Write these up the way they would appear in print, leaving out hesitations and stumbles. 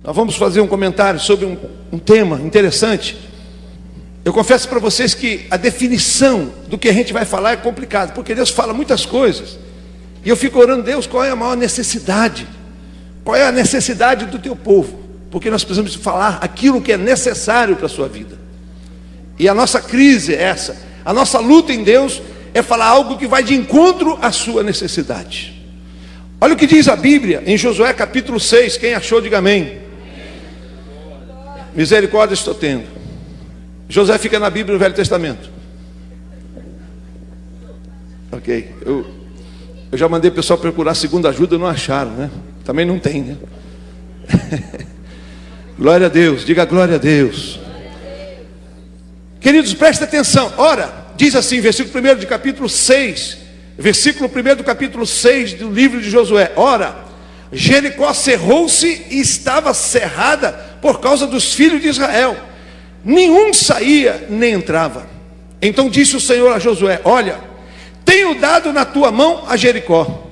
Nós vamos fazer um comentário sobre um tema interessante. Eu confesso para vocês que a definição do que a gente vai falar é complicado, porque Deus fala muitas coisas, e eu fico orando: Deus, qual é a maior necessidade? Qual é a necessidade do teu povo? Porque nós precisamos falar aquilo que é necessário para a sua vida. E a nossa crise é essa. A nossa luta em Deus é falar algo que vai de encontro à sua necessidade. Olha o que diz a Bíblia em Josué capítulo 6. Quem achou, diga amém. Misericórdia estou tendo. Josué fica na Bíblia no Velho Testamento. Ok. Eu já mandei o pessoal procurar segunda ajuda, não acharam, né? Também não tem, né? Glória a Deus, diga glória a Deus. Queridos, presta atenção. Ora, diz assim, versículo 1 de capítulo 6, versículo 1 do capítulo 6 do livro de Josué. Ora, Jericó cerrou-se e estava cerrada por causa dos filhos de Israel. Nenhum saía nem entrava. Então disse o Senhor a Josué: olha, tenho dado na tua mão a Jericó,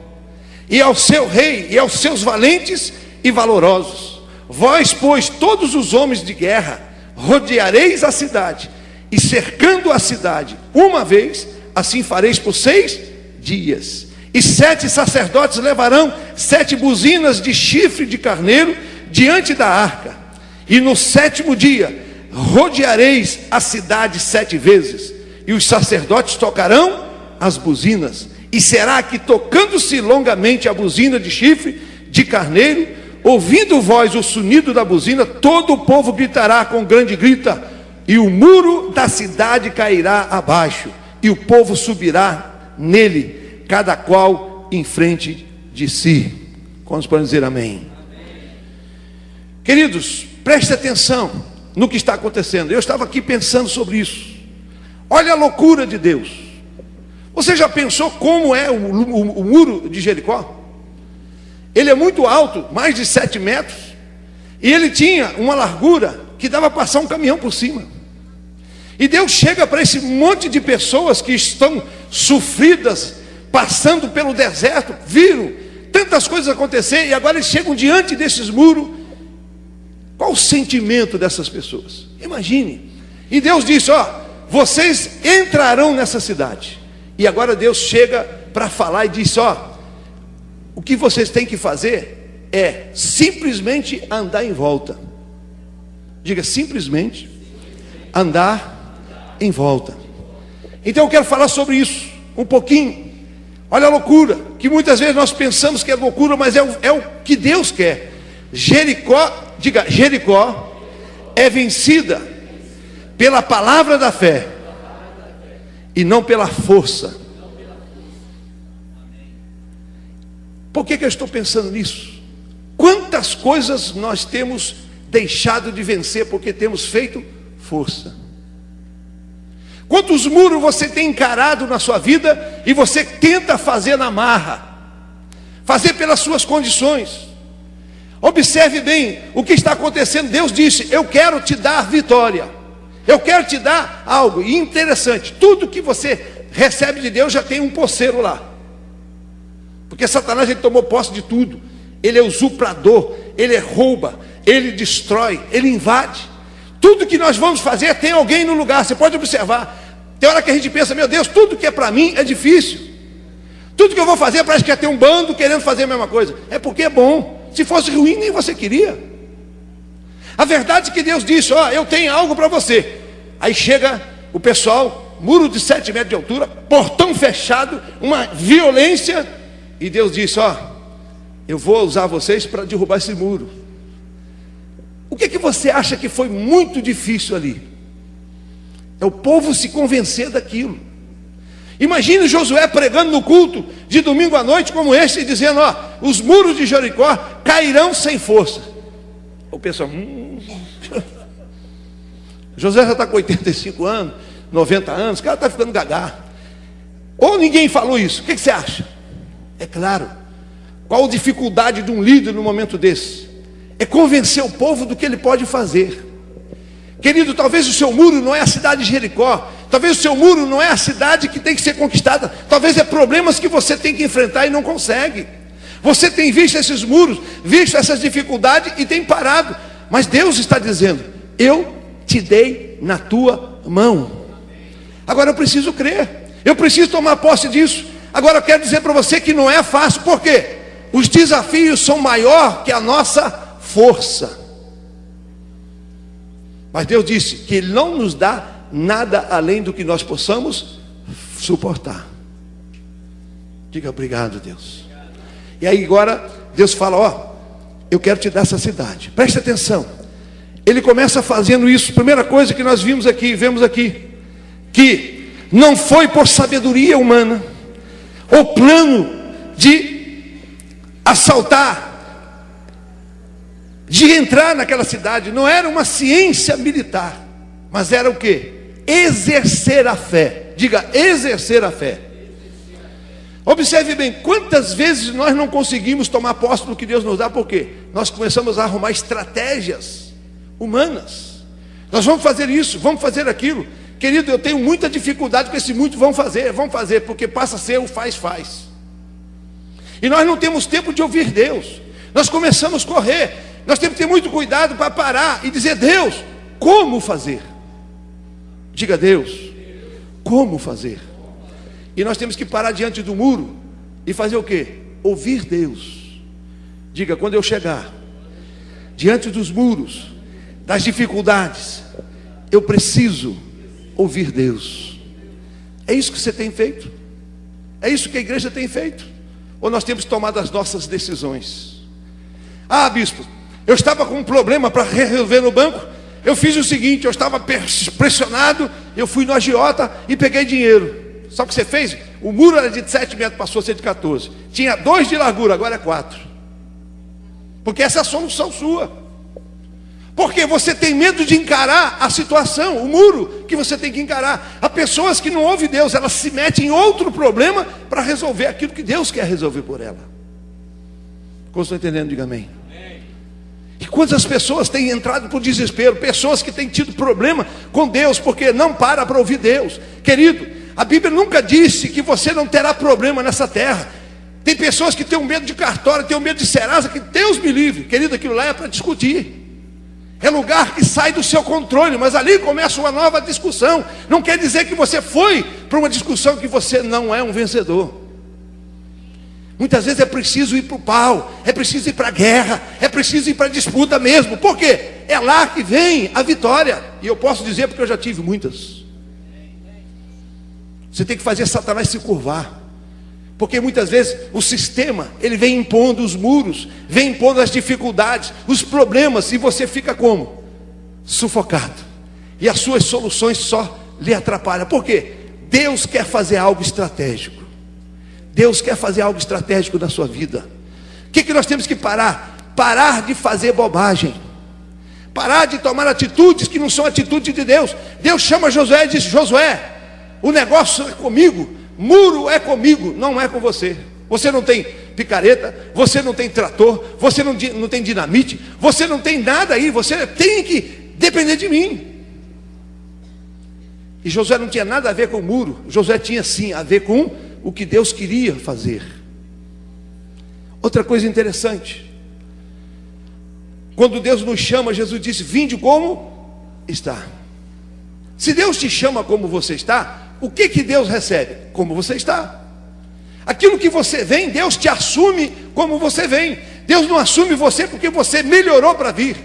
e ao seu rei, e aos seus valentes e valorosos. Vós, pois, todos os homens de guerra, rodeareis a cidade, e cercando a cidade uma vez, assim fareis por 6 dias. E 7 sacerdotes levarão 7 buzinas de chifre de carneiro diante da arca. E no 7º dia rodeareis a cidade 7 vezes, e os sacerdotes tocarão as buzinas. E será que, tocando-se longamente a buzina de chifre de carneiro, ouvindo vós o sonido da buzina, todo o povo gritará com grande grita, e o muro da cidade cairá abaixo, e o povo subirá nele, cada qual em frente de si. Quantos podem dizer amém? Queridos, preste atenção no que está acontecendo. Eu estava aqui pensando sobre isso. Olha a loucura de Deus. Você já pensou como é o muro de Jericó? Ele é muito alto, mais de 7 metros, e ele tinha uma largura que dava para passar um caminhão por cima. E Deus chega para esse monte de pessoas que estão sofridas, passando pelo deserto, viram tantas coisas acontecer, e agora eles chegam diante desses muros. Qual o sentimento dessas pessoas? Imagine. E Deus disse: ó, vocês entrarão nessa cidade. E agora Deus chega para falar e diz: ó, o que vocês têm que fazer é simplesmente andar em volta. Diga: simplesmente andar em volta. Então eu quero falar sobre isso um pouquinho. Olha a loucura, que muitas vezes nós pensamos que é loucura, mas é o que Deus quer. Jericó, diga, Jericó é vencida pela palavra da fé e não pela força. Por que eu estou pensando nisso? Quantas coisas nós temos deixado de vencer porque temos feito força? Quantos muros você tem encarado na sua vida e você tenta fazer na marra, fazer pelas suas condições? Observe bem o que está acontecendo. Deus disse: eu quero te dar vitória, eu quero te dar algo. E interessante, tudo que você recebe de Deus já tem um poceiro lá, porque Satanás, ele tomou posse de tudo. Ele é usurpador, ele rouba, ele destrói, ele invade. Tudo que nós vamos fazer tem alguém no lugar. Você pode observar. Tem hora que a gente pensa: meu Deus, tudo que é para mim é difícil. Tudo que eu vou fazer parece que é ter um bando querendo fazer a mesma coisa. É porque é bom. Se fosse ruim, nem você queria. A verdade é que Deus disse: ó, eu tenho algo para você. Aí chega o pessoal, muro de 7 metros de altura, portão fechado, uma violência. E Deus disse: ó, eu vou usar vocês para derrubar esse muro. O que você acha que foi muito difícil ali? É o povo se convencer daquilo. Imagine Josué pregando no culto de domingo à noite como este, e dizendo: ó, os muros de Jericó cairão sem força. O pessoal, Josué já está com 85 anos, 90 anos, o cara está ficando gagá. Ou ninguém falou isso? O que você acha? É claro. Qual a dificuldade de um líder no momento desse? É convencer o povo do que ele pode fazer. Querido, talvez o seu muro não é a cidade de Jericó. Talvez o seu muro não é a cidade que tem que ser conquistada. Talvez é problemas que você tem que enfrentar e não consegue. Você tem visto esses muros, visto essas dificuldades e tem parado. Mas Deus está dizendo: eu te dei na tua mão. Agora eu preciso crer, eu preciso tomar posse disso. Agora eu quero dizer para você que não é fácil. Por quê? Os desafios são maior que a nossa força. Mas Deus disse que Ele não nos dá nada além do que nós possamos suportar. Diga obrigado, Deus. E aí agora Deus fala: ó, eu quero te dar essa cidade. Preste atenção. Ele começa fazendo isso. Primeira coisa que nós vemos aqui, que não foi por sabedoria humana ou plano de assaltar, de entrar naquela cidade. Não era uma ciência militar, mas era o quê? Exercer a fé. Diga, exercer a fé. Observe bem, quantas vezes nós não conseguimos tomar posse do que Deus nos dá, por quê? Nós começamos a arrumar estratégias humanas. Nós vamos fazer isso, vamos fazer aquilo. Querido, eu tenho muita dificuldade com esse muito vamos fazer, porque passa a ser o faz. E nós não temos tempo de ouvir Deus. Nós começamos a correr. Nós temos que ter muito cuidado para parar e dizer: Deus, como fazer? Diga: Deus, como fazer? E nós temos que parar diante do muro e fazer o quê? Ouvir Deus. Diga: quando eu chegar diante dos muros, das dificuldades, eu preciso ouvir Deus. É isso que você tem feito? É isso que a igreja tem feito? Ou nós temos tomado as nossas decisões? Ah, bispo, eu estava com um problema para resolver no banco. Eu fiz o seguinte: eu estava pressionado, eu fui no agiota e peguei dinheiro. Sabe o que você fez? O muro era de 7 metros, passou a ser de 14. Tinha 2 de largura, agora é 4. Porque essa é a solução sua. Porque você tem medo de encarar a situação, o muro que você tem que encarar. Há pessoas que não ouvem Deus, elas se metem em outro problema para resolver aquilo que Deus quer resolver por ela. Como estão entendendo? Diga amém. E quantas pessoas têm entrado por desespero, pessoas que têm tido problema com Deus, porque não para ouvir Deus. Querido, a Bíblia nunca disse que você não terá problema nessa terra. Tem pessoas que têm medo de cartório, têm medo de Serasa, que Deus me livre. Querido, aquilo lá é para discutir. É lugar que sai do seu controle, mas ali começa uma nova discussão. Não quer dizer que você foi para uma discussão que você não é um vencedor. Muitas vezes é preciso ir para o pau, é preciso ir para a guerra, é preciso ir para a disputa mesmo. Por quê? É lá que vem a vitória. E eu posso dizer porque eu já tive muitas. Você tem que fazer Satanás se curvar. Porque muitas vezes o sistema, ele vem impondo os muros, vem impondo as dificuldades, os problemas, e você fica como? Sufocado. E as suas soluções só lhe atrapalham. Por quê? Deus quer fazer algo estratégico. Deus quer fazer algo estratégico na sua vida. O que nós temos que parar? Parar de fazer bobagem. Parar de tomar atitudes que não são atitudes de Deus. Deus chama Josué e diz: Josué, o negócio é comigo, muro é comigo, não é com você. Você não tem picareta, você não tem trator, você não tem dinamite, você não tem nada aí, você tem que depender de mim. E Josué não tinha nada a ver com o muro, Josué tinha sim a ver com o que Deus queria fazer. Outra coisa interessante, quando Deus nos chama, Jesus disse: vinde como está. Se Deus te chama como você está, o que Deus recebe? Como você está. Aquilo que você vem, Deus te assume como você vem. Deus não assume você porque você melhorou para vir.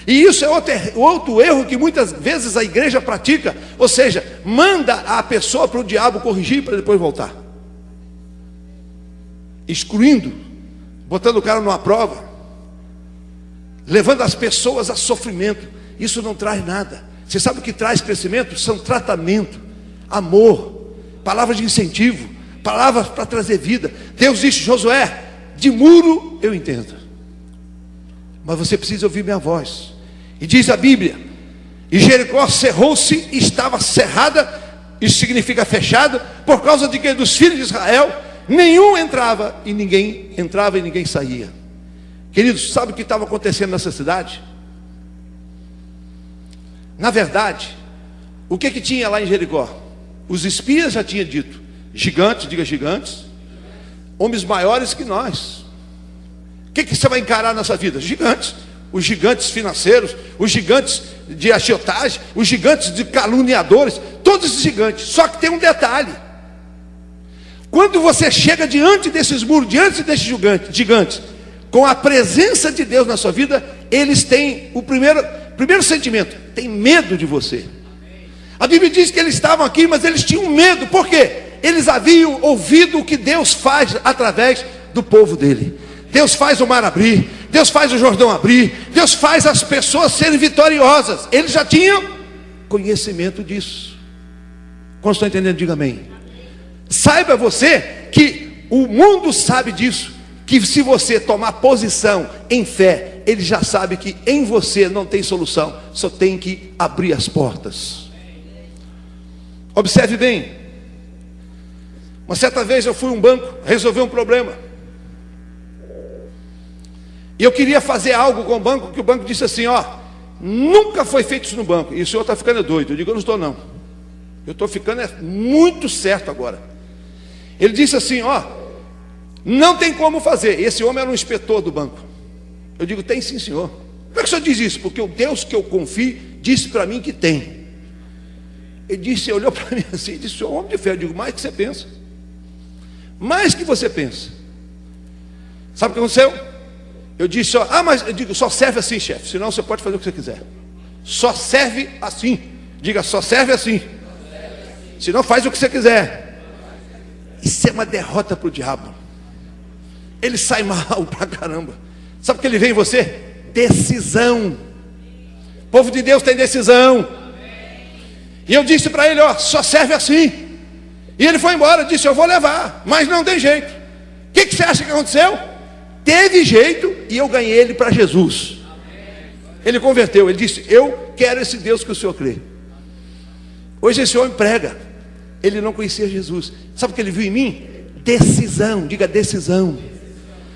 E isso é outro erro que muitas vezes a igreja pratica. Ou seja, manda a pessoa para o diabo corrigir para depois voltar, excluindo, botando o cara numa prova, levando as pessoas a sofrimento. Isso não traz nada. Você sabe o que traz crescimento? São tratamento, amor, palavras de incentivo, palavras para trazer vida. Deus disse: Josué, de muro eu entendo, mas você precisa ouvir minha voz. E diz a Bíblia: e Jericó cerrou-se, estava cerrada, isso significa fechada, por causa de que dos filhos de Israel nenhum entrava e ninguém saía. Queridos, sabe o que estava acontecendo nessa cidade? Na verdade, o que tinha lá em Jericó? Os espias já tinham dito: gigantes, diga gigantes, homens maiores que nós. O que você vai encarar nessa vida? Gigantes. Os gigantes financeiros, os gigantes de agiotagem, os gigantes de caluniadores, todos esses gigantes. Só que tem um detalhe: quando você chega diante desses muros, diante desses gigantes, com a presença de Deus na sua vida, eles têm o primeiro sentimento: tem medo de você. A Bíblia diz que eles estavam aqui, mas eles tinham medo. Por quê? Eles haviam ouvido o que Deus faz através do povo dele. Deus faz o mar abrir, Deus faz o Jordão abrir, Deus faz as pessoas serem vitoriosas. Eles já tinham conhecimento disso. Quando estão entendendo, diga amém. Saiba você que o mundo sabe disso, que se você tomar posição em fé, ele já sabe que em você não tem solução, só tem que abrir as portas. Observe bem. Uma certa vez eu fui a um banco resolver um problema. E eu queria fazer algo com o banco, que o banco disse assim: ó, nunca foi feito isso no banco. E o senhor está ficando doido. Eu digo: eu não estou não. Eu estou ficando muito certo agora. Ele disse assim: ó, não tem como fazer. Esse homem era um inspetor do banco. Eu digo: tem sim, senhor. Como é que o senhor diz isso? Porque o Deus que eu confio disse para mim que tem. Ele disse, olhou para mim assim e disse: senhor, homem de fé. Eu digo: mais que você pensa. Mais que você pensa. Sabe o que aconteceu? Eu disse: mas eu digo, só serve assim, chefe, senão você pode fazer o que você quiser. Só serve assim. Diga: só serve assim. Senão faz o que você quiser. Isso é uma derrota para o diabo. Ele sai mal pra caramba. Sabe o que ele vê em você? Decisão. O povo de Deus tem decisão. E eu disse para ele: ó, só serve assim. E ele foi embora, disse: eu vou levar, mas não tem jeito. O que você acha que aconteceu? Teve jeito e eu ganhei ele para Jesus. Ele converteu, ele disse: eu quero esse Deus que o senhor crê. Hoje esse homem prega. Ele não conhecia Jesus. Sabe o que ele viu em mim? Decisão. Diga: decisão.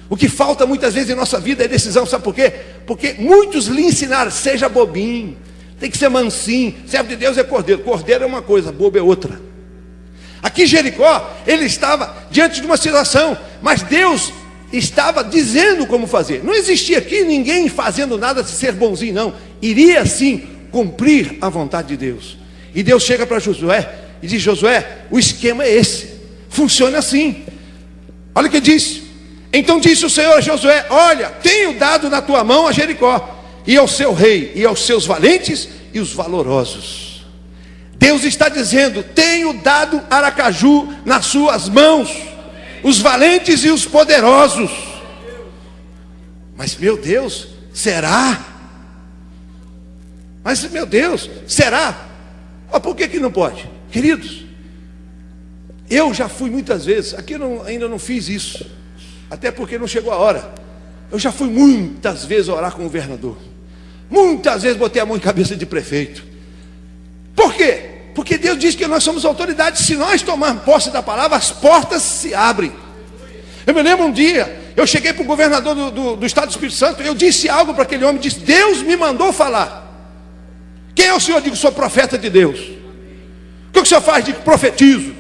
O que falta muitas vezes em nossa vida é decisão. Sabe por quê? Porque muitos lhe ensinaram: seja bobinho, tem que ser mansinho, servo de Deus é cordeiro. Cordeiro é uma coisa, bobo é outra. Aqui em Jericó, ele estava diante de uma situação, mas Deus estava dizendo como fazer. Não existia aqui ninguém fazendo nada de ser bonzinho, não. Iria sim cumprir a vontade de Deus. E Deus chega para Josué e diz: Josué, o esquema é esse, funciona assim. Olha o que disse. Então disse o Senhor a Josué: olha, tenho dado na tua mão a Jericó, e ao seu rei, e aos seus valentes e os valorosos. Deus está dizendo: tenho dado Aracaju nas suas mãos, os valentes e os poderosos. Mas meu Deus, será? Mas meu Deus, será? Por que não pode? Queridos, eu já fui muitas vezes, aqui ainda não fiz isso, até porque não chegou a hora. Eu já fui muitas vezes orar com o governador, muitas vezes botei a mão em cabeça de prefeito. Por quê? Porque Deus diz que nós somos autoridades. Se nós tomarmos posse da palavra, as portas se abrem. Eu me lembro um dia, eu cheguei para o governador do estado do Espírito Santo, eu disse algo para aquele homem, disse: Deus me mandou falar. Quem é o senhor? Eu digo: sou profeta de Deus. O que o senhor faz? Digo: profetizo.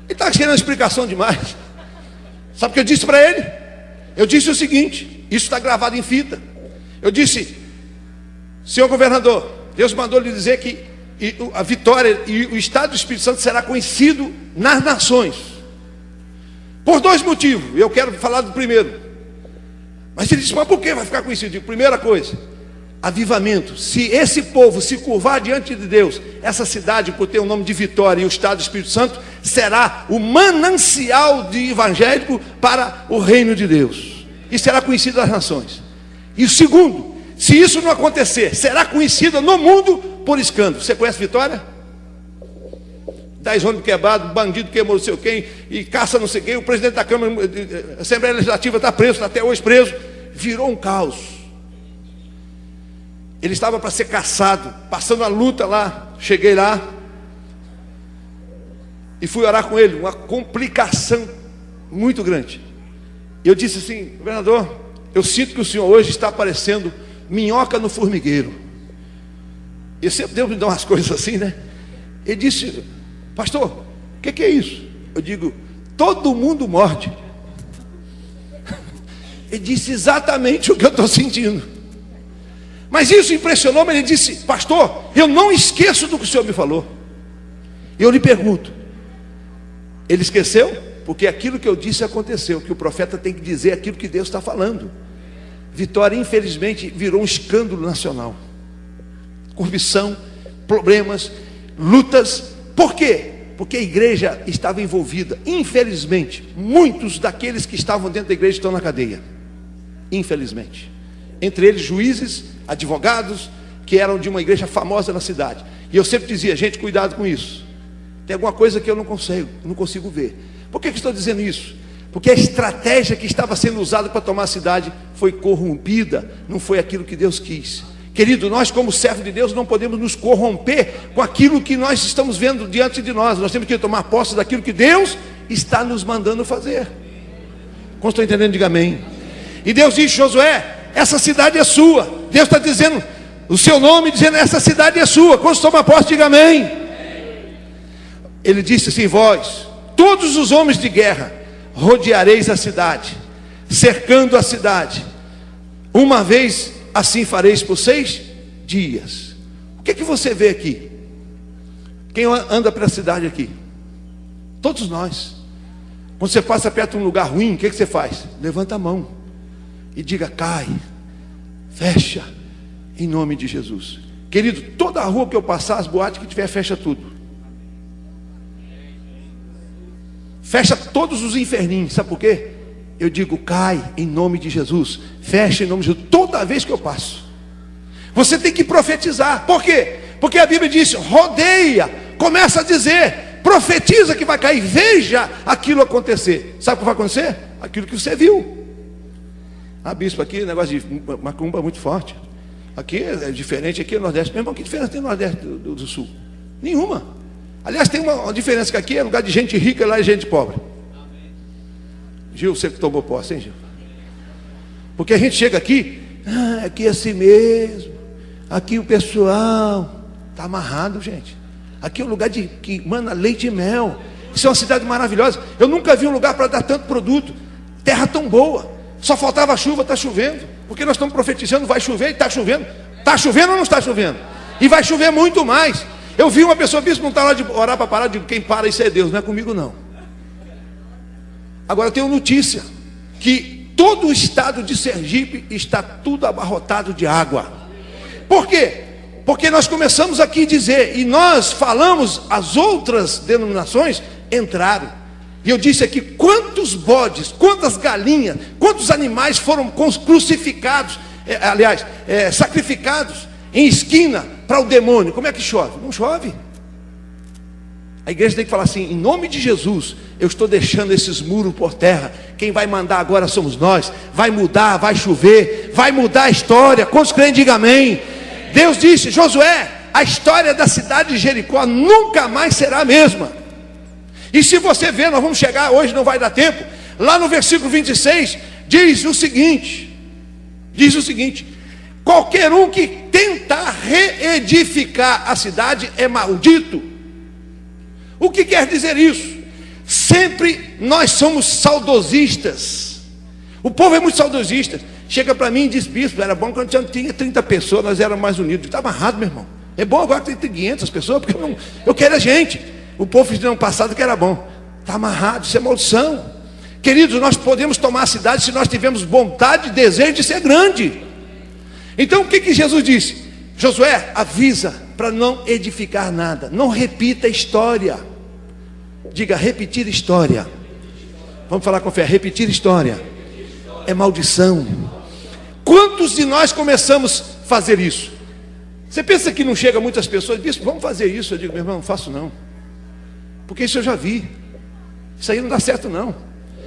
Ele está querendo explicação demais. Sabe o que eu disse para ele? Eu disse o seguinte, isso está gravado em fita. Eu disse: senhor governador, Deus mandou lhe dizer que a vitória e o estado do Espírito Santo será conhecido nas nações, por dois motivos. Eu quero falar do primeiro. Mas ele disse: mas por que vai ficar conhecido? Digo: primeira coisa, avivamento. Se esse povo se curvar diante de Deus, essa cidade, por ter o nome de Vitória e o estado do Espírito Santo, será o manancial de evangélico para o reino de Deus, e será conhecido das nações. E o segundo, se isso não acontecer, será conhecida no mundo por escândalo. Você conhece Vitória? 10 ônibus quebrados, bandido queimou não sei quem, e caça não sei quem, o presidente da Câmara, Assembleia Legislativa está preso, está até hoje preso. Virou um caos. Ele estava para ser caçado, passando a luta lá. Cheguei lá e fui orar com ele, uma complicação muito grande. Eu disse assim: governador, eu sinto que o senhor hoje está parecendo minhoca no formigueiro. E sempre Deus me dá umas coisas assim, né? Ele disse: pastor, o que é isso? Eu digo: todo mundo morde. Ele disse exatamente o que eu estou sentindo. Mas isso impressionou-me. Ele disse: pastor, eu não esqueço do que o senhor me falou. Eu lhe pergunto, ele esqueceu? Porque aquilo que eu disse aconteceu. Que o profeta tem que dizer aquilo que Deus está falando. Vitória, infelizmente, virou um escândalo nacional. Corrupção, problemas, lutas. Por quê? Porque a igreja estava envolvida. Infelizmente, muitos daqueles que estavam dentro da igreja estão na cadeia. Infelizmente. Entre eles juízes, advogados, que eram de uma igreja famosa na cidade. E eu sempre dizia: gente, cuidado com isso. Tem alguma coisa que eu não consigo ver. Por que estou dizendo isso? Porque a estratégia que estava sendo usada para tomar a cidade foi corrompida. Não foi aquilo que Deus quis. Querido, nós como servos de Deus não podemos nos corromper com aquilo que nós estamos vendo diante de nós. Nós temos que tomar posse daquilo que Deus está nos mandando fazer. Como estão entendendo? Diga amém. E Deus disse: Josué, essa cidade é sua. Deus está dizendo o seu nome, dizendo: essa cidade é sua. Quando toma posse, diga amém. Ele disse assim: vós, todos os homens de guerra, rodeareis a cidade, cercando a cidade. Uma vez assim fareis por 6 dias. O que é que você vê aqui? Quem anda pela cidade aqui? Todos nós. Quando você passa perto de um lugar ruim, o que é que você faz? Levanta a mão e diga: cai, fecha, em nome de Jesus. Querido, toda a rua que eu passar, as boates que tiver, fecha tudo. Fecha todos os inferninhos. Sabe por quê? Eu digo: cai em nome de Jesus, fecha em nome de Jesus, toda vez que eu passo. Você tem que profetizar. Por quê? Porque a Bíblia diz: rodeia, começa a dizer, profetiza que vai cair, veja aquilo acontecer. Sabe o que vai acontecer? Aquilo que você viu. Bispo, aqui negócio de macumba muito forte. Aqui é diferente, aqui é Nordeste. Meu irmão, que diferença tem no Nordeste do Sul? Nenhuma. Aliás, tem uma diferença, que aqui é lugar de gente rica, lá é gente pobre. Gil, você que tomou posse, hein, Gil? Porque a gente chega aqui, aqui é assim mesmo. Aqui o pessoal está amarrado, gente. Aqui é um lugar que manda leite e mel. Isso é uma cidade maravilhosa. Eu nunca vi um lugar para dar tanto produto. Terra tão boa. Só faltava chuva, está chovendo. Porque nós estamos profetizando, vai chover e está chovendo. Está chovendo ou não está chovendo? E vai chover muito mais. Eu vi uma pessoa: bispo, não está lá de orar para parar. Eu digo: quem para, isso é Deus, não é comigo não. Agora eu tenho notícia, que todo o estado de Sergipe está tudo abarrotado de água. Por quê? Porque nós começamos aqui a dizer, e nós falamos, as outras denominações entraram. E eu disse aqui: quantos bodes, quantas galinhas, quantos animais foram crucificados, sacrificados em esquina para o demônio. Como é que chove? Não chove. A igreja tem que falar assim: em nome de Jesus, eu estou deixando esses muros por terra. Quem vai mandar agora somos nós. Vai mudar, vai chover, vai mudar a história. Quantos creem, diga amém. Deus disse: Josué, a história da cidade de Jericó nunca mais será a mesma. E se você ver, nós vamos chegar hoje, não vai dar tempo. Lá no versículo 26 diz o seguinte: qualquer um que tentar reedificar a cidade é maldito. O que quer dizer isso? Sempre nós somos saudosistas. O povo é muito saudosista. Chega para mim e diz: bispo, era bom quando tinha 30 pessoas, nós éramos mais unidos. Está amarrado, meu irmão. É bom agora que tem 500 pessoas, porque eu quero a gente. O povo fez no ano passado que era bom. Está amarrado, isso é maldição. Queridos, nós podemos tomar a cidade se nós tivermos vontade e desejo de ser grande. Então o que Jesus disse? Josué, avisa para não edificar nada. Não repita a história. Diga: repetir história. Vamos falar com fé: repetir história é maldição. Quantos de nós começamos a fazer isso? Você pensa que não chega muitas pessoas? Bispo, vamos fazer isso. Eu digo: meu irmão, não faço não. Porque isso eu já vi. Isso aí não dá certo não.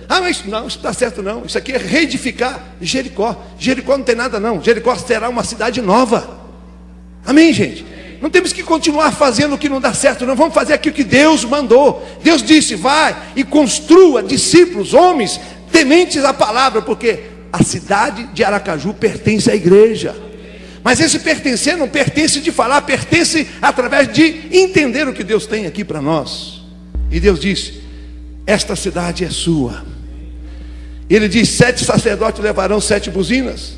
Mas não, isso não dá certo não. Isso aqui é reedificar Jericó. Jericó não tem nada não. Jericó será uma cidade nova. Amém, gente? Não temos que continuar fazendo o que não dá certo, não. Vamos fazer aquilo que Deus mandou. Deus disse: vai e construa discípulos, homens tementes à palavra, porque a cidade de Aracaju pertence à igreja. Mas esse pertencer não pertence de falar, pertence através de entender o que Deus tem aqui para nós. E Deus disse: esta cidade é sua. Ele diz: 7 sacerdotes levarão 7 buzinas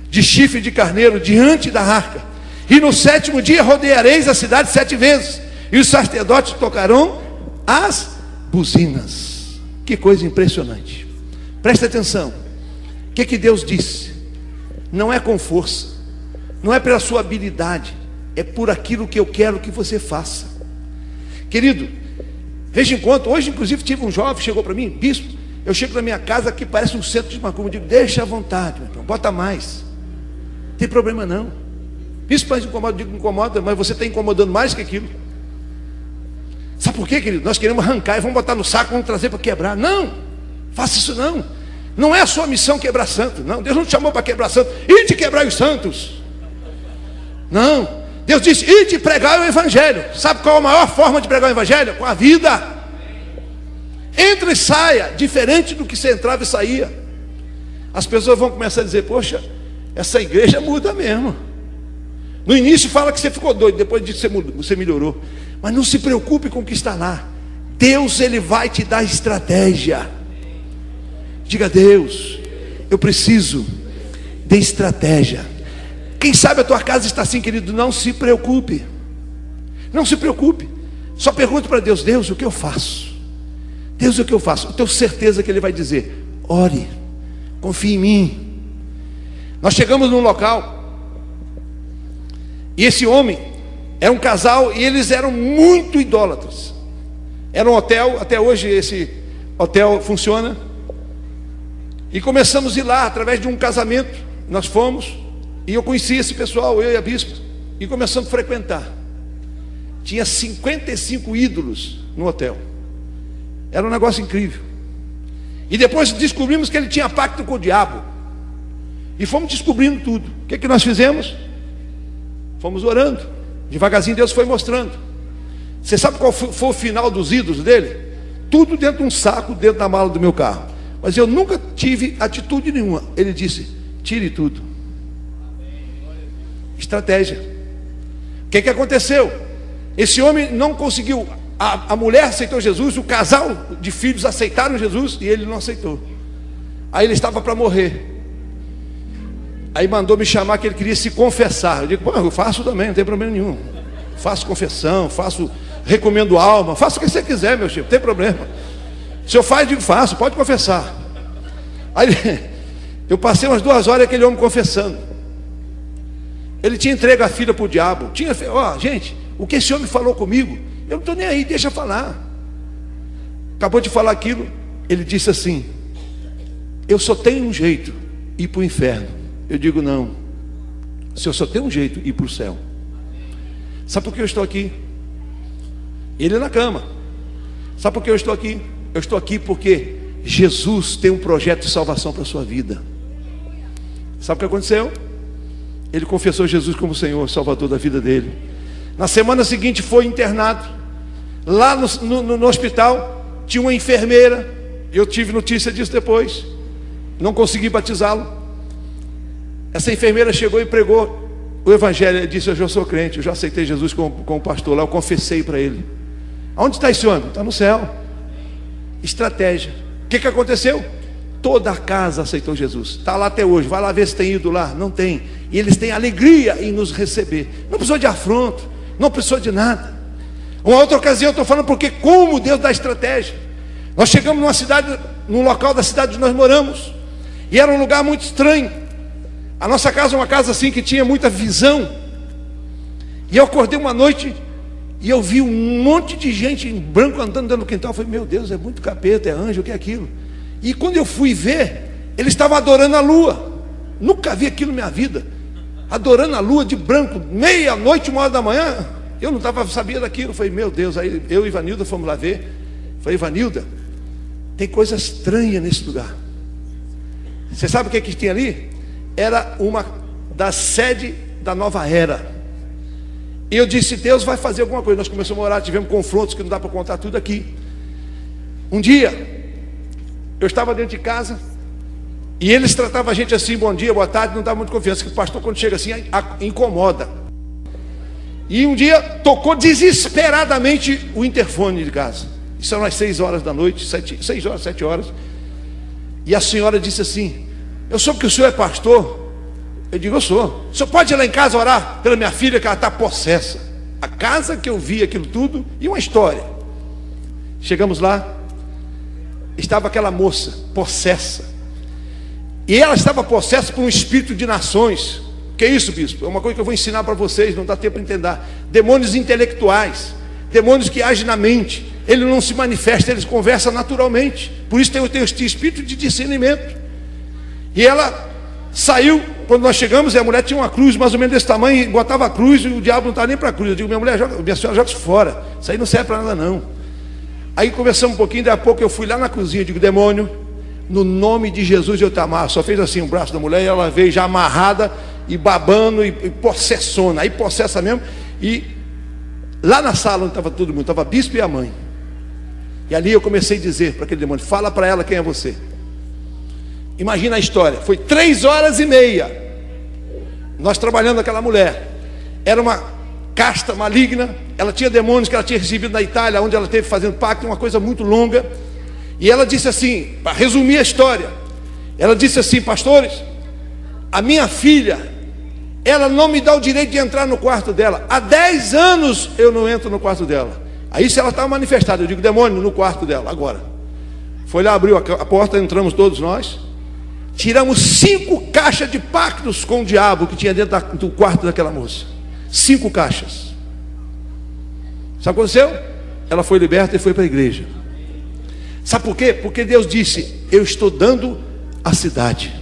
de chifre de carneiro diante da arca, e no 7º dia rodeareis a cidade 7 vezes, e os sacerdotes tocarão as buzinas. Que coisa impressionante. Presta atenção. O que Deus disse? Não é com força, não é pela sua habilidade, é por aquilo que eu quero que você faça. Querido, veja enquanto, hoje inclusive tive um jovem, chegou para mim: bispo, eu chego na minha casa que parece um centro de macumba. Eu digo: deixa à vontade, meu irmão, bota mais, não tem problema não. Bispo, mas incomoda. Eu digo: incomoda, mas você está incomodando mais que aquilo. Sabe por quê, querido? Nós queremos arrancar e vamos botar no saco, vamos trazer para quebrar. Não, faça isso não. Não é a sua missão quebrar santo, não. Deus não te chamou para quebrar santo, e de quebrar os santos. Não, Deus disse: e de pregar o evangelho. Sabe qual é a maior forma de pregar o evangelho? Com a vida. Entra e saia, diferente do que você entrava e saía. As pessoas vão começar a dizer: poxa, essa igreja muda mesmo. No início fala que você ficou doido, depois disso você melhorou. Mas não se preocupe com o que está lá. Deus, Ele vai te dar estratégia. Diga: Deus, eu preciso de estratégia. Quem sabe a tua casa está assim, querido. Não se preocupe. Não se preocupe. Só pergunte para Deus: Deus, o que eu faço? Deus, o que eu faço? Eu tenho certeza que Ele vai dizer: ore, confie em mim. Nós chegamos num local, e esse homem era um casal, e eles eram muito idólatras. Era um hotel, até hoje esse hotel funciona. E começamos a ir lá, através de um casamento, nós fomos, e eu conheci esse pessoal, eu e a bispa, e começamos a frequentar. Tinha 55 ídolos no hotel. Era um negócio incrível. E depois descobrimos que ele tinha pacto com o diabo. E fomos descobrindo tudo. O que nós fizemos? Fomos orando. Devagarzinho Deus foi mostrando. Você sabe qual foi o final dos ídolos dele? Tudo dentro de um saco, dentro da mala do meu carro. Mas eu nunca tive atitude nenhuma. Ele disse: tire tudo. Estratégia. O que aconteceu? Esse homem não conseguiu. A mulher aceitou Jesus, o casal de filhos aceitaram Jesus, e ele não aceitou. Aí ele estava para morrer. Aí mandou me chamar, que ele queria se confessar. Eu digo: eu faço também, não tem problema nenhum. Faço confissão, recomendo alma, faço o que você quiser, meu filho, não tem problema. O senhor faz, eu digo: faço, pode confessar. Aí eu passei umas 2 horas aquele homem confessando. Ele tinha entregue a filha para o diabo. Gente, o que esse homem falou comigo, eu não estou nem aí, deixa falar. Acabou de falar aquilo. Ele disse assim: eu só tenho um jeito, ir para o inferno. Eu digo: não, o senhor só tem um jeito, ir para o céu. Sabe por que eu estou aqui? Ele é na cama. Sabe por que eu estou aqui? Eu estou aqui porque Jesus tem um projeto de salvação para a sua vida. Sabe o que aconteceu? Ele confessou Jesus como Senhor, Salvador da vida dele. Na semana seguinte foi internado. Lá no hospital tinha uma enfermeira. Eu tive notícia disso depois. Não consegui batizá-lo. Essa enfermeira chegou e pregou o evangelho. Ele disse: eu já sou crente, eu já aceitei Jesus como pastor lá, eu confessei para ele. Aonde está esse homem? Está no céu. Estratégia. O que aconteceu? Toda a casa aceitou Jesus. Está lá até hoje. Vai lá ver se tem ido lá. Não tem. E eles têm alegria em nos receber. Não precisou de afronto, não precisou de nada. Uma outra ocasião eu estou falando porque como Deus dá estratégia. Nós chegamos numa cidade, num local da cidade onde nós moramos, e era um lugar muito estranho. A nossa casa é uma casa assim que tinha muita visão. E eu acordei uma noite e eu vi um monte de gente em branco andando dentro do quintal. Eu falei: meu Deus, é muito capeta, é anjo, o que é aquilo? E quando eu fui ver, eles estavam adorando a lua. Nunca vi aquilo na minha vida. Adorando a lua de branco, meia-noite, 1 hora da manhã. Eu não sabia daquilo. Eu falei: meu Deus. Aí eu e Ivanilda fomos lá ver. Eu falei: Ivanilda, tem coisa estranha nesse lugar. Você sabe o que tinha ali? Era uma da sede da nova era. E eu disse: Deus vai fazer alguma coisa. Nós começamos a orar, tivemos confrontos que não dá para contar tudo aqui. Um dia eu estava dentro de casa e eles tratavam a gente assim: bom dia, boa tarde, não dá muita confiança, que o pastor quando chega assim incomoda. E um dia tocou desesperadamente o interfone de casa. Isso eram as 6 horas da noite, 7 horas. E a senhora disse assim: eu soube que o senhor é pastor. Eu digo: eu sou. O senhor pode ir lá em casa orar pela minha filha, que ela está possessa. A casa que eu vi aquilo tudo e uma história. Chegamos lá, estava aquela moça possessa. E ela estava possessa por um espírito de nações. O que é isso, bispo? É uma coisa que eu vou ensinar para vocês, não dá tempo para entender. Demônios intelectuais, demônios que agem na mente. Ele não se manifesta, ele conversa naturalmente. Por isso tem este espírito de discernimento. E ela saiu, quando nós chegamos, e a mulher tinha uma cruz mais ou menos desse tamanho, e botava a cruz, e o diabo não estava nem para a cruz. Eu digo: minha senhora, joga isso fora, isso aí não serve para nada não. Aí conversamos um pouquinho, daí a pouco eu fui lá na cozinha, eu digo: demônio, no nome de Jesus eu te amarro. Só fez assim o braço da mulher, e ela veio já amarrada, e babando, e possessona, aí possessa mesmo. E lá na sala onde estava todo mundo, estava a bispo e a mãe. E ali eu comecei a dizer para aquele demônio: fala para ela quem é você. Imagina a história, foi 3h30, nós trabalhando com aquela mulher. Era uma casta maligna, ela tinha demônios que ela tinha recebido na Itália, onde ela esteve fazendo pacto, uma coisa muito longa. E ela disse assim, para resumir a história, ela disse assim: pastores, a minha filha, ela não me dá o direito de entrar no quarto dela. Há 10 anos eu não entro no quarto dela. Aí se ela estava manifestada, eu digo: demônio, no quarto dela, agora. Foi lá, abriu a porta, entramos todos nós. Tiramos 5 caixas de pactos com o diabo que tinha dentro do quarto daquela moça. 5 caixas. Sabe o que aconteceu? Ela foi liberta e foi para a igreja. Sabe por quê? Porque Deus disse: eu estou dando a cidade.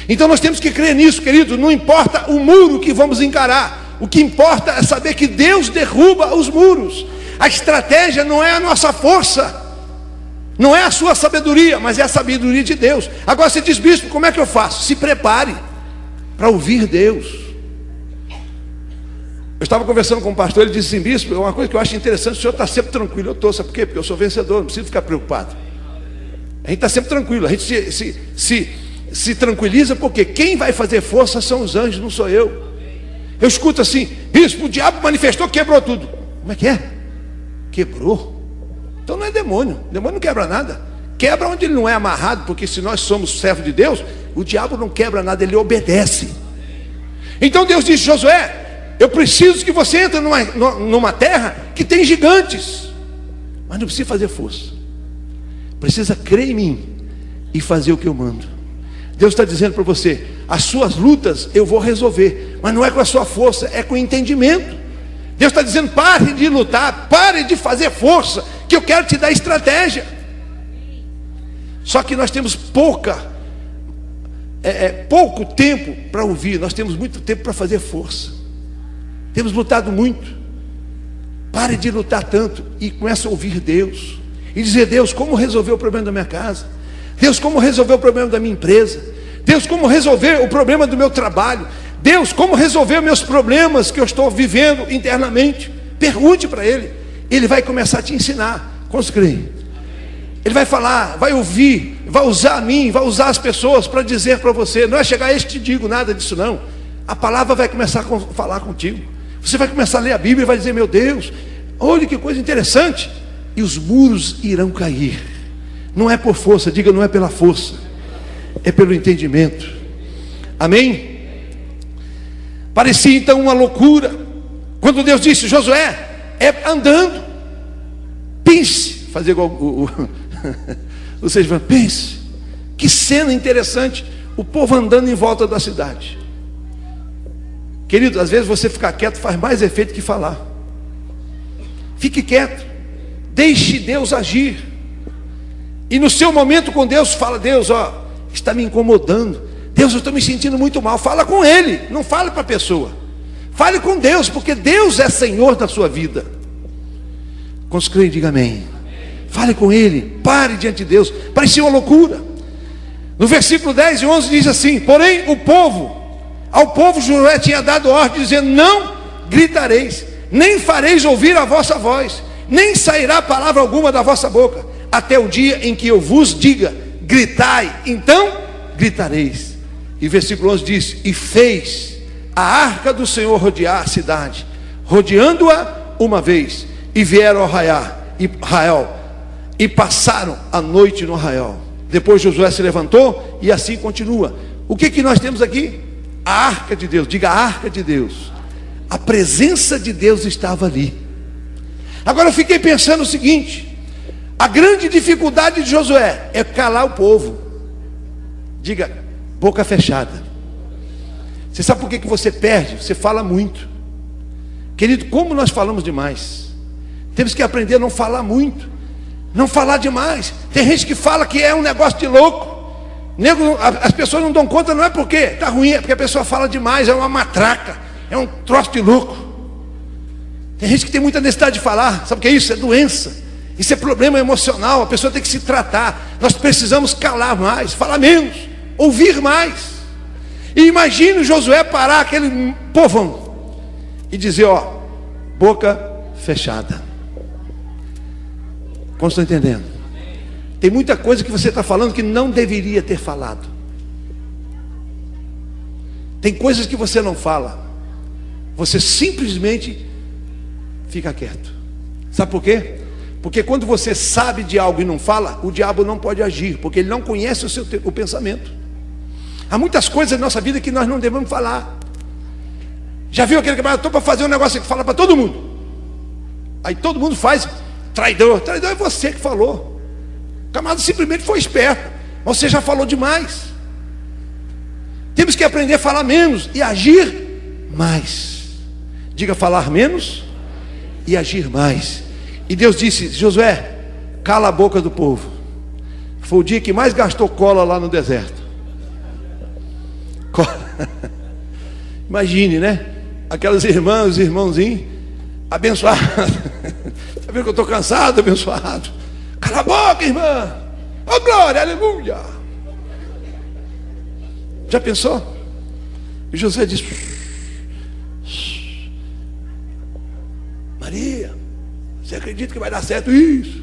Então nós temos que crer nisso, querido. Não importa o muro que vamos encarar, o que importa é saber que Deus derruba os muros. A estratégia não é a nossa força, não é a sua sabedoria, mas é a sabedoria de Deus. Agora você diz: bispo, como é que eu faço? Se prepare para ouvir Deus. Eu estava conversando com um pastor, ele disse assim: bispo, é uma coisa que eu acho interessante, o senhor está sempre tranquilo. Eu estou, sabe por quê? Porque eu sou vencedor, não preciso ficar preocupado. A gente está sempre tranquilo, a gente se tranquiliza, porque quem vai fazer força são os anjos, não sou eu. Eu escuto assim: bispo, o diabo manifestou, quebrou tudo. Como é que é? Quebrou? Então não é demônio, demônio não quebra nada. Quebra onde ele não é amarrado, porque se nós somos servos de Deus, o diabo não quebra nada, ele obedece. Então Deus disse: Josué, eu preciso que você entre numa terra que tem gigantes, mas não precisa fazer força, precisa crer em mim e fazer o que eu mando. Deus está dizendo para você: as suas lutas eu vou resolver, mas não é com a sua força, é com o entendimento. Deus está dizendo: pare de lutar, pare de fazer força, que eu quero te dar estratégia. Só que nós temos pouco tempo para ouvir, nós temos muito tempo para fazer força. Temos lutado muito. Pare de lutar tanto e comece a ouvir Deus e dizer: Deus, como resolver o problema da minha casa? Deus, como resolver o problema da minha empresa? Deus, como resolver o problema do meu trabalho? Deus, como resolver meus problemas que eu estou vivendo internamente? Pergunte para Ele. Ele vai começar a te ensinar. Quantos creem? Ele vai falar, vai ouvir, vai usar a mim, vai usar as pessoas para dizer para você. Não é chegar: eu te digo, nada disso não. A palavra vai começar a falar contigo. Você vai começar a ler a Bíblia e vai dizer: meu Deus, olha que coisa interessante. E os muros irão cair. Não é por força, diga: não é pela força, é pelo entendimento. Amém? Parecia então uma loucura quando Deus disse: Josué, é andando. Pense, fazer igual vocês vão, pense. Que cena interessante, o povo andando em volta da cidade. Querido, às vezes você ficar quieto faz mais efeito que falar. Fique quieto, deixe Deus agir. E no seu momento com Deus, fala: Deus, está me incomodando. Deus, eu estou me sentindo muito mal. Fala com Ele, não fale para a pessoa. Fale com Deus, porque Deus é Senhor da sua vida. Quantos creem, diga amém. Fale com Ele, pare diante de Deus. Parecia uma loucura. No versículo 10 e 11 diz assim: porém ao povo Josué tinha dado ordem, dizendo: não gritareis, nem fareis ouvir a vossa voz, nem sairá palavra alguma da vossa boca, até o dia em que eu vos diga: gritai, então gritareis. E versículo 11 diz: e fez a arca do Senhor rodear a cidade, rodeando-a uma vez, e vieram ao arraial, e passaram a noite no arraial. Depois Josué se levantou e assim continua. O que nós temos aqui? A arca de Deus. Diga, a arca de Deus. A presença de Deus estava ali. Agora eu fiquei pensando o seguinte: a grande dificuldade de Josué é calar o povo. Diga, boca fechada. Você sabe por que você perde? Você fala muito. Querido, como nós falamos demais. Temos que aprender a não falar muito, não falar demais. Tem gente que fala que é um negócio de louco. As pessoas não dão conta, não é porque está ruim, é porque a pessoa fala demais, é uma matraca, é um troço de louco. Tem gente que tem muita necessidade de falar. Sabe o que é isso? É doença. Isso é problema emocional. A pessoa tem que se tratar. Nós precisamos calar mais, falar menos, ouvir mais. E imagine Josué parar aquele povão e dizer, ó, boca fechada. Como estão entendendo? Tem muita coisa que você está falando que não deveria ter falado. Tem coisas que você não fala. Você simplesmente fica quieto. Sabe por quê? Porque quando você sabe de algo e não fala, o diabo não pode agir, porque ele não conhece o pensamento. Há muitas coisas na nossa vida que nós não devemos falar. Já viu aquele camarada, estou para fazer um negócio que fala para todo mundo. Aí todo mundo faz, traidor. Traidor é você que falou. O camarada simplesmente foi esperto. Você já falou demais. Temos que aprender a falar menos e agir mais. Diga, falar menos e agir mais. E Deus disse, Josué, cala a boca do povo. Foi o dia que mais gastou cola lá no deserto. Imagine, né? Aquelas irmãs, os irmãozinhos abençoados. Está vendo que eu estou cansado, abençoado? Cala a boca, irmã. Oh, glória, aleluia. Já pensou? E José disse, Maria, você acredita que vai dar certo isso?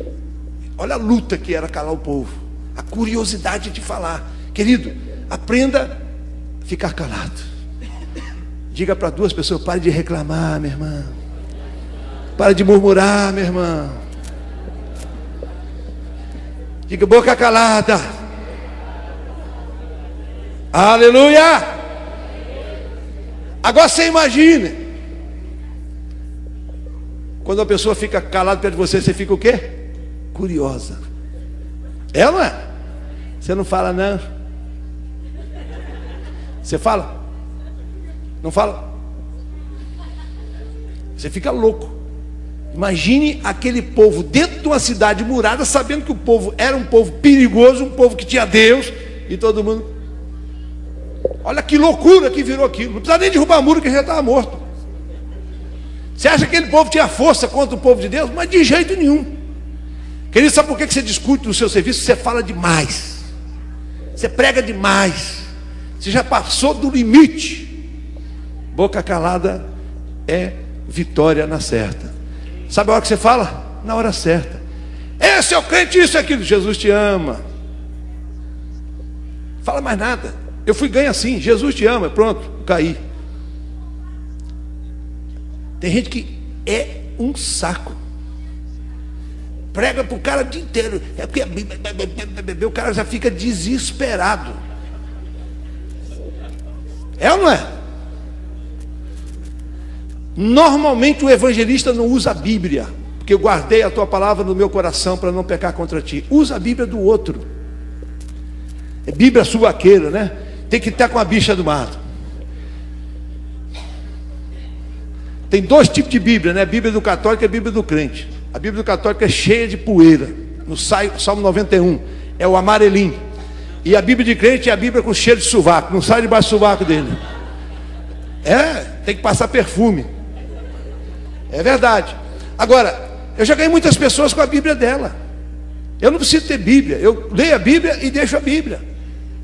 Olha a luta que era calar o povo, a curiosidade de falar. Querido, aprenda a ficar calado. Diga para duas pessoas, pare de reclamar, minha irmã. Pare de murmurar, minha irmã. Diga, boca calada. Aleluia. Agora você imagine, quando a pessoa fica calada perto de você, você fica o quê? Curiosa. É ou não é? Você não fala não. Você fala? Não fala? Você fica louco. Imagine aquele povo dentro de uma cidade murada, sabendo que o povo era um povo perigoso, um povo que tinha Deus, e todo mundo, olha que loucura que virou aquilo. Não precisa nem derrubar muro, que já estava morto. Você acha que aquele povo tinha força contra o povo de Deus? Mas de jeito nenhum. Querido, sabe por que você discute no seu serviço? Você fala demais, você prega demais, você já passou do limite. Boca calada é vitória na certa. Sabe a hora que você fala? Na hora certa. Esse é o crente, isso e aquilo. Jesus te ama. Fala mais nada. Eu fui ganho assim. Jesus te ama. Pronto, caí. Tem gente que é um saco. Prega para o cara o dia inteiro. É porque o cara já fica desesperado. É ou não é? Normalmente o evangelista não usa a Bíblia, porque eu guardei a tua palavra no meu coração para não pecar contra ti. Usa a Bíblia do outro. É Bíblia suvaqueira, né? Tem que estar com a bicha do mato. Tem dois tipos de Bíblia, né? A Bíblia do católico e a Bíblia do crente. A Bíblia do católico é cheia de poeira. No Salmo 91 é o amarelinho. E a Bíblia de crente é a Bíblia com cheiro de sovaco. Não sai debaixo do sovaco dele. Tem que passar perfume. É verdade. Agora, eu já ganhei muitas pessoas com a Bíblia dela. Eu não preciso ter Bíblia. Eu leio a Bíblia e deixo a Bíblia.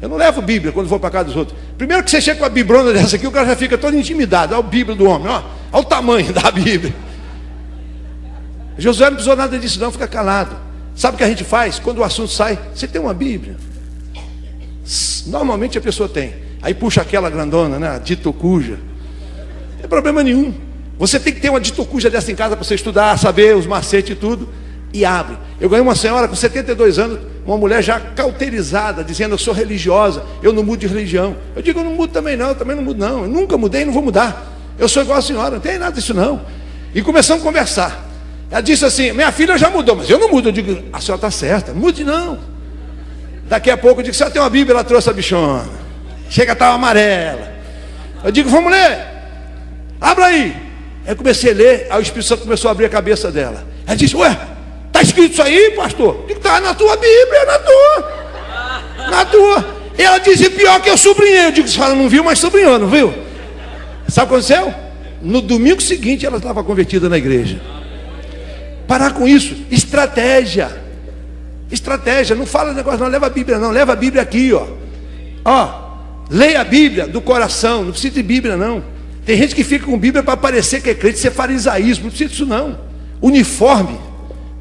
Eu não levo Bíblia quando vou para casa dos outros. Primeiro que você chega com a bibrona dessa aqui, o cara já fica todo intimidado. Olha a Bíblia do homem, olha o tamanho da Bíblia. Josué não precisou nada disso não, fica calado. Sabe o que a gente faz? Quando o assunto sai, você tem uma Bíblia? Normalmente a pessoa tem. Aí puxa aquela grandona, né? A dito cuja. Não tem problema nenhum. Você tem que ter uma dito cuja dessa em casa para você estudar, saber os macetes e tudo. e abre. Eu ganhei uma senhora com 72 anos, uma mulher já cauterizada, dizendo: eu sou religiosa, eu não mudo de religião. Eu digo: eu não mudo também não, eu também não mudo não, eu nunca mudei e não vou mudar. Eu sou igual a senhora, não tem nada disso não. E começamos a conversar. Ela disse assim: minha filha já mudou, mas eu não mudo. Eu digo: a senhora está certa, não mude não. Daqui a pouco eu digo: a senhora tem uma Bíblia? Ela trouxe a bichona, chega, estava amarela. Eu digo: vamos ler, abra aí. Aí eu comecei a ler, aí o Espírito Santo começou a abrir a cabeça dela. Ela disse: ué, está escrito isso aí, pastor? Eu digo: está na tua Bíblia, na tua. E ela disse: pior que eu sublinhei. Eu digo: a senhora não viu, mas sublinhou, não viu? Sabe o que aconteceu? No domingo seguinte ela estava convertida na igreja. Parar com isso. Estratégia, não fala negócio não, leva a Bíblia não, leva a Bíblia aqui, ó, leia a Bíblia do coração, não precisa de Bíblia não. Tem gente que fica com Bíblia para parecer que é crente, isso é farisaísmo, não precisa disso não. Uniforme,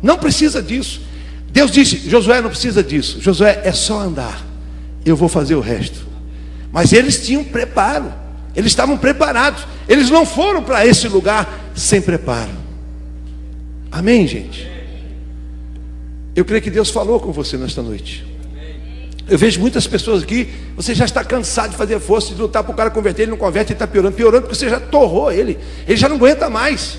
não precisa disso. Deus disse: Josué, não precisa disso, Josué, é só andar, eu vou fazer o resto. Mas eles tinham preparo, eles estavam preparados, eles não foram para esse lugar sem preparo. Amém, gente? Eu creio que Deus falou com você nesta noite. Eu vejo muitas pessoas aqui, você já está cansado de fazer força, de lutar para o cara converter, ele não converte, ele está piorando porque você já torrou ele já não aguenta mais,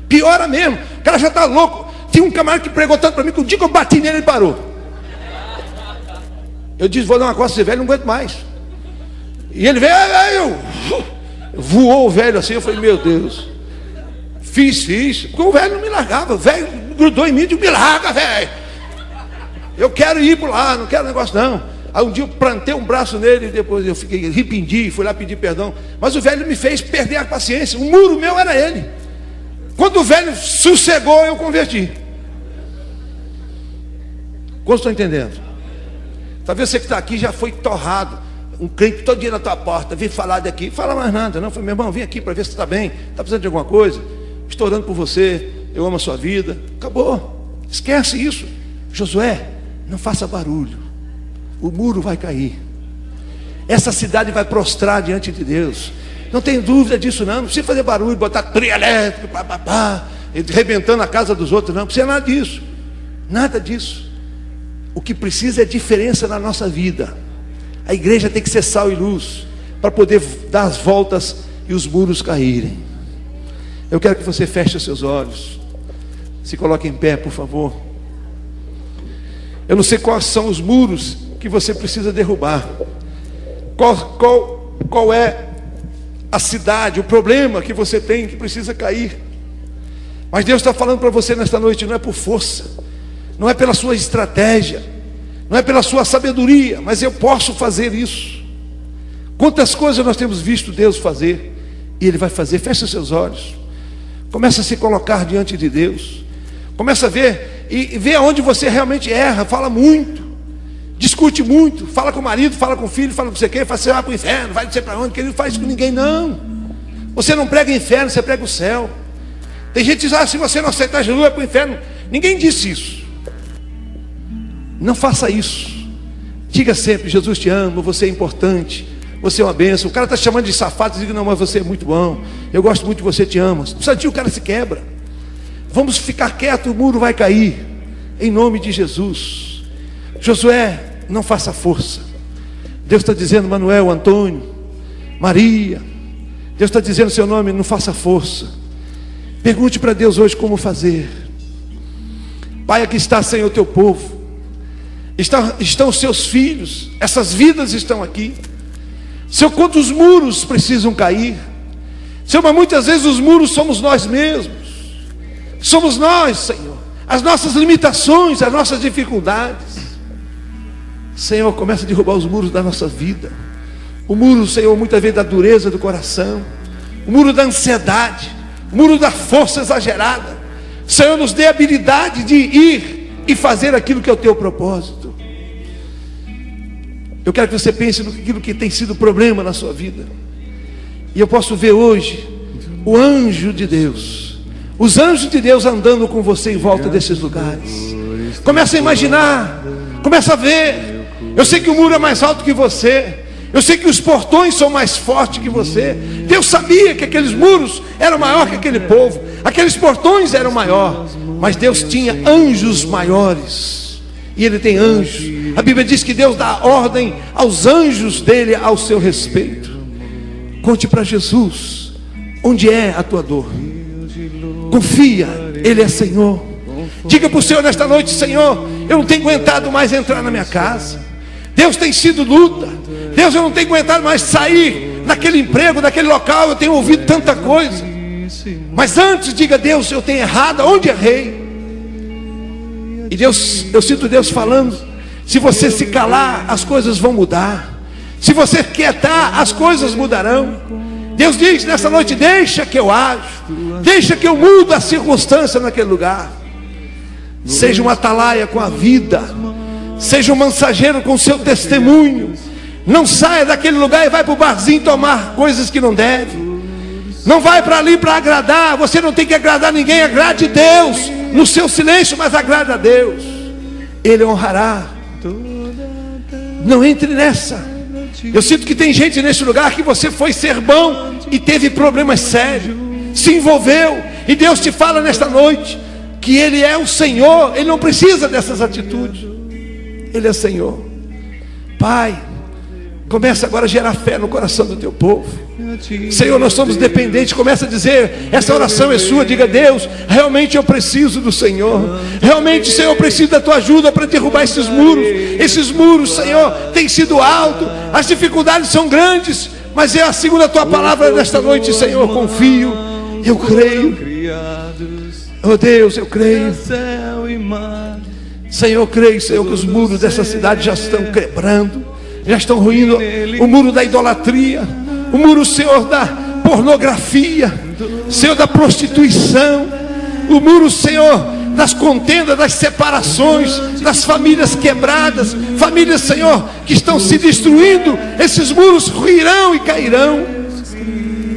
piora mesmo, o cara já está louco. Tinha um camarada que pregou tanto para mim que o dia que eu bati nele, ele parou. Eu disse: vou dar uma costa de velho, não aguento mais. E ele veio, voou o velho assim, eu falei: meu Deus. Fiz, porque o velho não me largava, o velho grudou em mim e disse: me larga, velho, eu quero ir por lá, não quero negócio não. Aí um dia eu plantei um braço nele, e depois eu fiquei, arrependi, fui lá pedir perdão. Mas o velho me fez perder a paciência, o muro meu era ele. Quando o velho sossegou, eu converti. Quantos estão entendendo? Talvez você que está aqui já foi torrado, um crente todo dia na tua porta, vem falar daqui, fala mais nada não, falei: meu irmão, vem aqui para ver se você está bem, está precisando de alguma coisa, estou orando por você, eu amo a sua vida. Acabou, esquece isso. Josué, não faça barulho, o muro vai cair, essa cidade vai prostrar diante de Deus, não tem dúvida disso não precisa fazer barulho, botar trio elétrico, arrebentando a casa dos outros, não precisa nada disso. O que precisa é diferença na nossa vida. A igreja tem que ser sal e luz, para poder dar as voltas e os muros caírem. Eu quero que você feche os seus olhos, se coloque em pé, por favor. Eu não sei quais são os muros que você precisa derrubar, qual é a cidade, o problema que você tem que precisa cair. Mas Deus está falando para você nesta noite: não é por força, não é pela sua estratégia, não é pela sua sabedoria, mas eu posso fazer isso. Quantas coisas nós temos visto Deus fazer, e Ele vai fazer. Feche os seus olhos, começa a se colocar diante de Deus, começa a ver, e vê aonde você realmente erra. Fala muito, discute muito, fala com o marido, fala com o filho, fala com você quer, fala: você vai para o inferno, vai não sei para onde, que ele não faz isso com ninguém não. Você não prega inferno, você prega o céu. Tem gente que diz: se você não aceitar Jesus, vai para o inferno. Ninguém disse isso. Não faça isso. Diga sempre: Jesus te ama, você é importante, você é uma bênção. O cara está chamando de safado, diga: não, mas você é muito bom, eu gosto muito de você, te amo. Precisa, o cara se quebra. Vamos ficar quieto, o muro vai cair, em nome de Jesus. Josué, não faça força. Deus está dizendo: Manuel, Antônio, Maria, Deus está dizendo seu nome, não faça força. Pergunte para Deus hoje como fazer. Pai, aqui está, Senhor, o teu povo, estão os seus filhos, essas vidas estão aqui. Senhor, quantos muros precisam cair? Senhor, mas muitas vezes os muros somos nós mesmos. Somos nós, Senhor, as nossas limitações, as nossas dificuldades. Senhor, começa a derrubar os muros da nossa vida. O muro, Senhor, muitas vezes da dureza do coração, o muro da ansiedade, o muro da força exagerada. Senhor, nos dê a habilidade de ir e fazer aquilo que é o teu propósito. Eu quero que você pense naquilo que tem sido problema na sua vida. E eu posso ver hoje o anjo de Deus, os anjos de Deus andando com você em volta desses lugares. Começa a imaginar, começa a ver. Eu sei que o muro é mais alto que você, eu sei que os portões são mais fortes que você. Deus sabia que aqueles muros eram maior que aquele povo, aqueles portões eram maior, Mas Deus tinha anjos maiores, e Ele tem anjos. A Bíblia diz que Deus dá ordem aos anjos dele ao seu respeito. Conte para Jesus onde é a tua dor. Confia, Ele é Senhor. Diga para o Senhor nesta noite: Senhor, eu não tenho aguentado mais entrar na minha casa. Deus, tem sido luta. Deus, eu não tenho aguentado mais sair daquele emprego, daquele local. Eu tenho ouvido tanta coisa. Mas antes, diga: Deus, eu tenho errado. Onde errei? E Deus, eu sinto Deus falando: se você se calar, as coisas vão mudar. Se você quietar, as coisas mudarão. Deus diz nessa noite: deixa que eu ajo, deixa que eu mudo a circunstância naquele lugar. Seja um atalaia com a vida, seja um mensageiro com o seu testemunho. Não saia daquele lugar e vai para o barzinho tomar coisas que não deve. Não vai para ali para agradar. Você não tem que agradar ninguém. Agrade Deus no seu silêncio, mas agrade a Deus. Ele honrará. Não entre nessa. Eu sinto que tem gente nesse lugar que você foi ser bom e teve problemas sérios, se envolveu, e Deus te fala nesta noite que Ele é o Senhor. Ele não precisa dessas atitudes. Ele é Senhor. Pai, começa agora a gerar fé no coração do teu povo. Senhor, nós somos dependentes. Começa a dizer, essa oração é sua. Diga: Deus, realmente eu preciso do Senhor. Realmente, Senhor, eu preciso da tua ajuda para derrubar esses muros. Esses muros, Senhor, têm sido altos. As dificuldades são grandes, mas é segundo a tua palavra nesta noite, Senhor. Eu confio, eu creio. Oh Deus, eu creio. Senhor, eu creio, Senhor, que os muros dessa cidade já estão quebrando, já estão ruindo. O muro da idolatria, o muro, Senhor, da pornografia, Senhor, da prostituição, o muro, Senhor, das contendas, das separações, das famílias quebradas, famílias, Senhor, que estão se destruindo. Esses muros ruirão e cairão,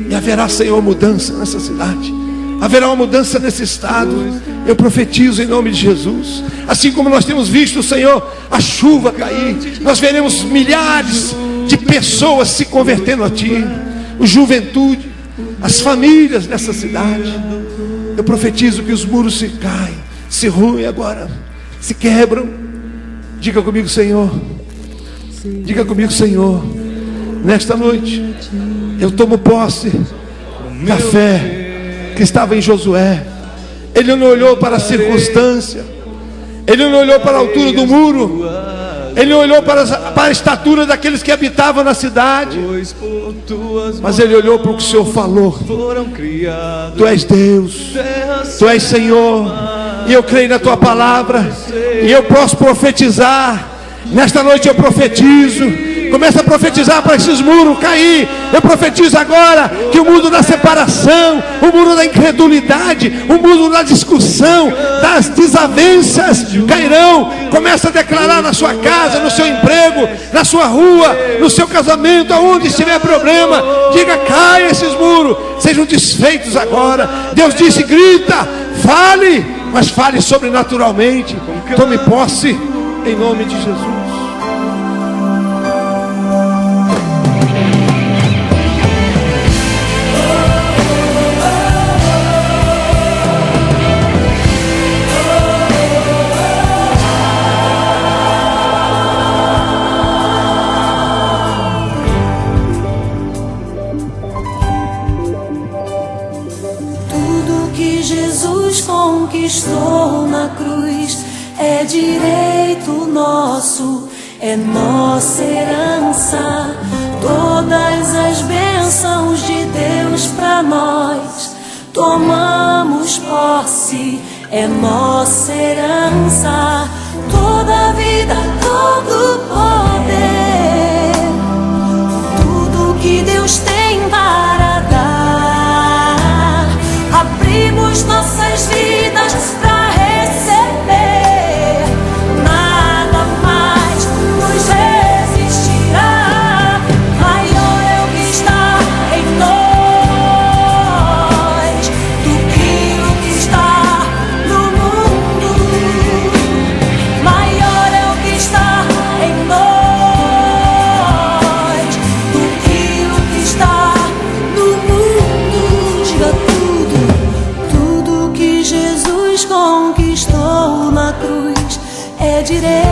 e haverá, Senhor, mudança nessa cidade. Haverá uma mudança nesse estado. Eu profetizo em nome de Jesus. Assim como nós temos visto, Senhor, a chuva cair, nós veremos milhares de pessoas se convertendo a Ti. A juventude, as famílias dessa cidade. Eu profetizo que os muros se caem, se ruem agora, se quebram. Diga comigo, Senhor. Diga comigo, Senhor. Nesta noite eu tomo posse da fé que estava em Josué. Ele não olhou para a circunstância, ele não olhou para a altura do muro, ele não olhou para a estatura daqueles que habitavam na cidade, mas ele olhou para o que o Senhor falou. Tu és Deus, Tu és Senhor, e eu creio na Tua palavra, e eu posso profetizar. Nesta noite eu profetizo. Começa a profetizar para esses muros cair. Eu profetizo agora que o muro da separação, o muro da incredulidade, o muro da discussão, das desavenças cairão. Começa a declarar na sua casa, no seu emprego, na sua rua, no seu casamento, aonde estiver problema. Diga: caia esses muros, sejam desfeitos agora. Deus disse: grita, fale, mas fale sobrenaturalmente. Tome posse em nome de Jesus. Conquistou na cruz, é direito nosso, é nossa herança. Todas as bênçãos de Deus para nós, tomamos posse, é nossa herança. Toda vida, todo poder, tudo que Deus tem para dar, abrimos nossas vidas para receber. Nada mais nos resistirá. Maior é o que está em nós do que o que está no mundo. Maior é o que está direito